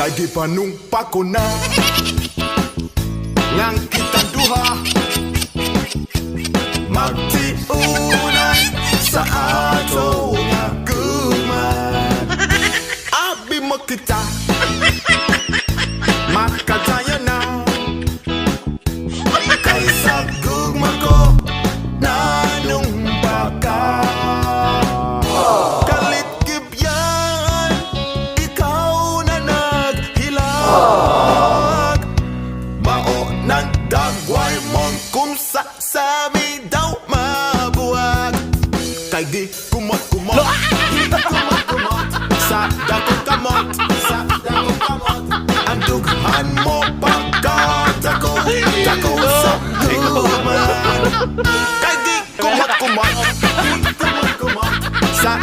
Kay gipanumpa ko na ngang kitang duha magtiunan sa ato nga guman. Abi mo kita makataya na kay sa gugman ko nanumpa ka. Kalit gibyan ikaw na naghilag, mao nang dagway mong kung sa mi daw mabuwag. Kay di kumot-kumot kumot-kumot sa dakong kamot, sa dakong kamot. Ang dughan mo pagkatako sa guman. Kay di kumot-kumot kumot-kumot sa